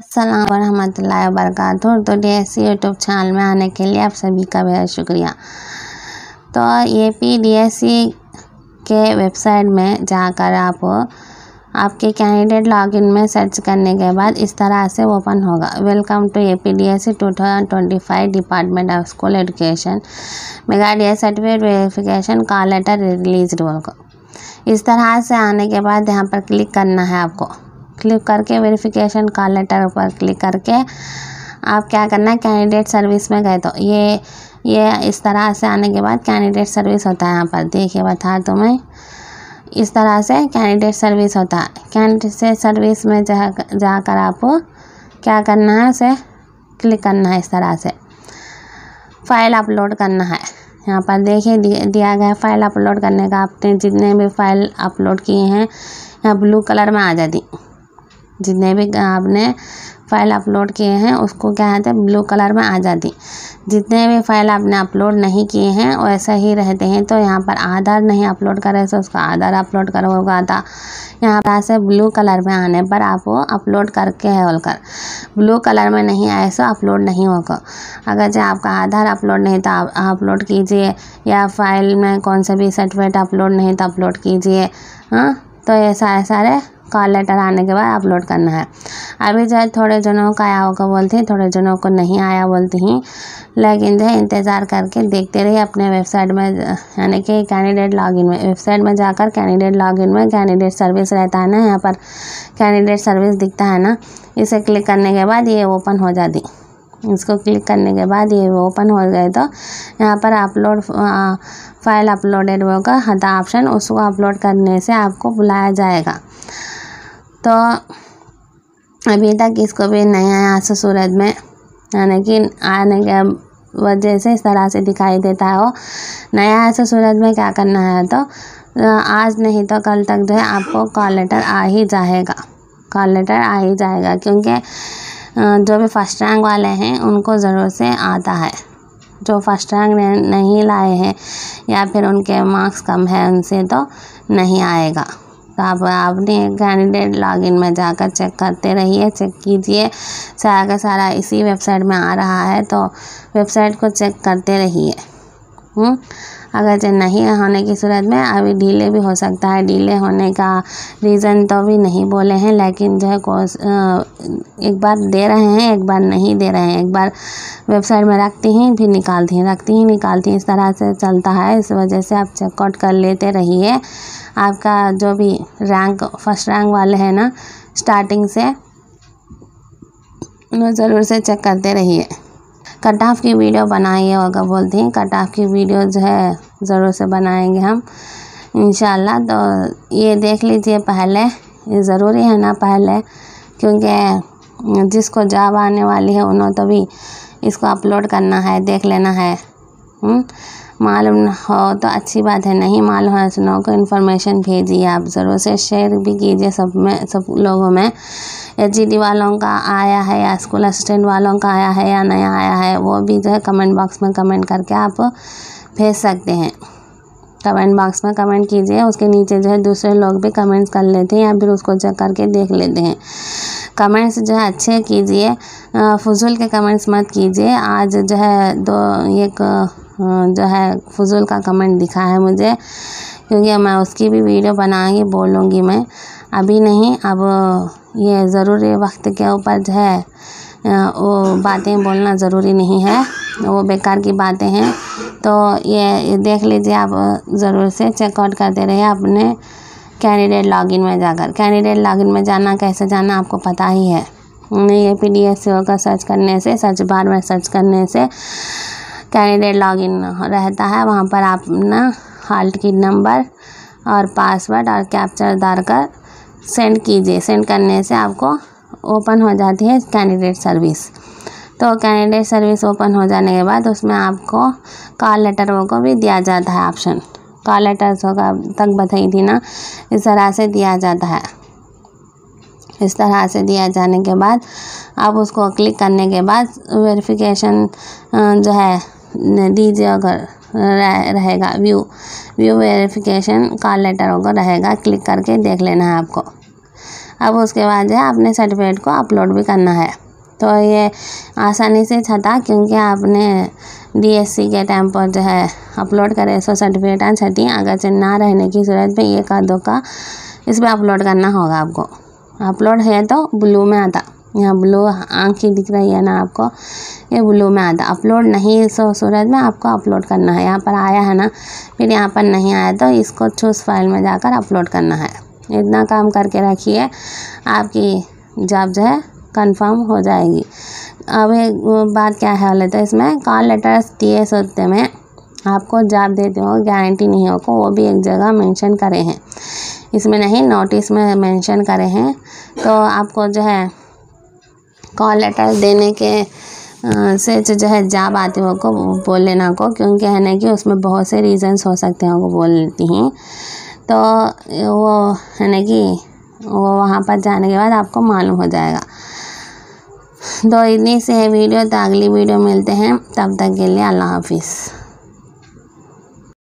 अस्सलाम वरहमतुल्लाहि वबरकातुहू। तो डीएससी यूट्यूब चैनल में आने के लिए आप सभी का बेहद शुक्रिया। तो APDSC के वेबसाइट में जाकर आपके कैंडिडेट लॉगिन में सर्च करने के बाद इस तरह से ओपन होगा। Welcome to APDSC 2025 department of school education mega DS certificate verification call letter release role को। इस तरह से आने के बाद यहाँ पर क्लिक करना है। आपको क्लिक करके वेरिफिकेशन कॉल लेटर पर क्लिक करके आप क्या करना है, कैंडिडेट सर्विस में गए तो ये इस तरह से आने के बाद कैंडिडेट सर्विस होता है। यहाँ पर देखिए बता दूँ मैं, इस तरह से कैंडिडेट सर्विस होता है। कैंडिडेट सर्विस में जाकर आपको क्या करना है, उसे क्लिक करना है। इस तरह से फ़ाइल अपलोड करना है। यहाँ पर देखिए दिया गया फाइल अपलोड करने का। आपने जितने भी फाइल अपलोड किए हैं यहाँ ब्लू कलर में आ जाती। जितने भी आपने फ़ाइल अपलोड किए हैं उसको क्या कहते हैं, ब्लू कलर में आ जाती। जितने भी फाइल आपने अपलोड नहीं किए हैं वैसा ही रहते हैं। तो यहाँ पर आधार नहीं अपलोड करे तो उसका आधार अपलोड करोगा था। यहाँ पर से ब्लू कलर में आने पर आपको अपलोड करके है बोलकर, ब्लू कलर में नहीं आए तो अपलोड नहीं होगा। अगर जो आपका आधार अपलोड नहीं तो आप अपलोड कीजिए, या फाइल में कौन सा भी सर्टिफिकेट अपलोड नहीं तो अपलोड कीजिए। हाँ, तो ये सारे कॉल लेटर आने के बाद अपलोड करना है। अभी जो है थोड़े जनों को आया होगा बोलती हैं, थोड़े जनों को नहीं आया बोलती हैं, लेकिन जो है इंतज़ार करके देखते रहिए अपने वेबसाइट में, यानी कि कैंडिडेट लॉगिन में। वेबसाइट में जाकर कैंडिडेट लॉगिन में कैंडिडेट सर्विस रहता है ना, यहाँ पर कैंडिडेट सर्विस दिखता है ना, इसे क्लिक करने के बाद ये ओपन हो जाती। इसको क्लिक करने के बाद ये ओपन हो गए तो यहाँ पर अपलोड फाइल अपलोडेड होगा हटा ऑप्शन, उसको अपलोड करने से आपको बुलाया जाएगा। तो अभी तक इसको भी नहीं आया सूरत में, यानी कि आने के वजह से इस तरह से दिखाई देता है। वो नया ऐसा सूरत में क्या करना है, तो आज नहीं तो कल तक जो है आपको कॉल लेटर आ ही जाएगा। कॉल लेटर आ ही जाएगा, क्योंकि जो भी फर्स्ट रैंक वाले हैं उनको ज़रूर से आता है। जो फर्स्ट रैंक नहीं लाए हैं या फिर उनके मार्क्स कम है उनसे तो नहीं आएगा। तो आप अपने कैंडिडेट लॉगिन में जाकर चेक करते रहिए, चेक कीजिए। सारा का सारा इसी वेबसाइट में आ रहा है, तो वेबसाइट को चेक करते रहिए। अगर जो नहीं होने की सूरत में अभी डिले भी हो सकता है। डिले होने का रीज़न तो भी नहीं बोले हैं, लेकिन जो है एक बार दे रहे हैं, एक बार नहीं दे रहे हैं। एक बार वेबसाइट में रखती हैं फिर निकालती हैं, रखती हैं निकालती हैं, इस तरह से चलता है। इस वजह से आप चेकआउट कर लेते रहिए। आपका जो भी रैंक फर्स्ट रैंक वाले हैं ना, स्टार्टिंग से ज़रूर से चेक करते रहिए। कट ऑफ की वीडियो बनाइए होगा बोलती हैं, कट ऑफ की वीडियो जो है ज़रूर से बनाएंगे हम इंशाल्लाह। तो ये देख लीजिए पहले, ये ज़रूरी है ना पहले, क्योंकि जिसको जॉब आने वाली है उन्होंने तो भी इसको अपलोड करना है, देख लेना है। मालूम हो तो अच्छी बात है, नहीं मालूम है सुनो को इन्फॉर्मेशन भेजिए। आप ज़रूर से शेयर भी कीजिए सब लोगों में। HGD वालों का आया है या स्कूल असिस्टेंट वालों का आया है या नया आया है, वो भी जो है कमेंट बॉक्स में कमेंट करके आप भेज सकते हैं। कमेंट बॉक्स में कमेंट कीजिए, उसके नीचे जो है दूसरे लोग भी कमेंट्स कर लेते हैं या फिर उसको चेक करके देख लेते हैं। कमेंट्स जो है अच्छे कीजिए, फजूल के कमेंट्स मत कीजिए। आज जो है एक जो है फजूल का कमेंट दिखा है मुझे, क्योंकि मैं उसकी भी वीडियो बनाऊंगी, बोलूँगी मैं, अभी नहीं। अब ये ज़रूरी वक्त के ऊपर जो है वो बातें बोलना ज़रूरी नहीं है, वो बेकार की बातें हैं। तो ये देख लीजिए, आप ज़रूर से चेकआउट करते रहिए अपने कैंडिडेट लॉगिन में जाकर। कैंडिडेट लॉगिन में जाना, कैसे जाना आपको पता ही है। APDSC का सर्च करने से, सर्च बार में सर्च करने से कैंडिडेट लॉगिन रहता है। वहाँ पर आप ना हॉल टिकट नंबर और पासवर्ड और कैप्चर डालकर सेंड कीजिए। सेंड करने से आपको ओपन हो जाती है कैंडिडेट सर्विस। तो कैंडिडेट सर्विस ओपन हो जाने के बाद उसमें आपको कॉल लेटर को भी दिया जाता है ऑप्शन। कॉल लेटर का तक बताई थी ना, इस तरह से दिया जाता है। इस तरह से दिया जाने के बाद आप उसको क्लिक करने के बाद वेरिफिकेशन जो है दीजिए। अगर रहेगा व्यू वेरिफिकेशन कॉल लेटर होगा रहेगा, क्लिक करके देख लेना है आपको। अब उसके बाद जो है अपने सर्टिफिकेट को अपलोड भी करना है। तो ये आसानी से छता क्योंकि आपने DSC के टाइम पर जो है अपलोड करे सो सर्टिफिकेट छती। अगर ना रहने की सूरत में ये कादों का इस पर अपलोड करना होगा आपको। अपलोड है तो ब्लू में आता, यहाँ ब्लू आँख ही दिख रही है ना आपको, ये ब्लू में आता। अपलोड नहीं सो सूरत में आपको अपलोड करना है। यहाँ पर आया है ना, फिर यहाँ पर नहीं आया तो इसको चूज़ फाइल में जाकर अपलोड करना है। इतना काम करके रखिए, आपकी जॉब जो है कंफर्म हो जाएगी। अब एक बात क्या है बोले तो इसमें कॉल लेटर्स दिए सोते में आपको जॉब देते हो गारंटी नहीं हो को वो भी एक जगह मेंशन करे हैं, इसमें नहीं नोटिस में मेंशन करे हैं। तो आपको जो है कॉल लेटर देने के से जो है जॉब आते हो को बोल लेना को, क्योंकि है ना कि उसमें बहुत से रीज़न्स हो सकते हैं वो बोल लेती हैं। तो वो है ना कि वो वहाँ पर जाने के बाद आपको मालूम हो जाएगा। तो इतनी से है वीडियो, तो अगली वीडियो मिलते हैं, तब तक के लिए अल्लाह हाफिज़।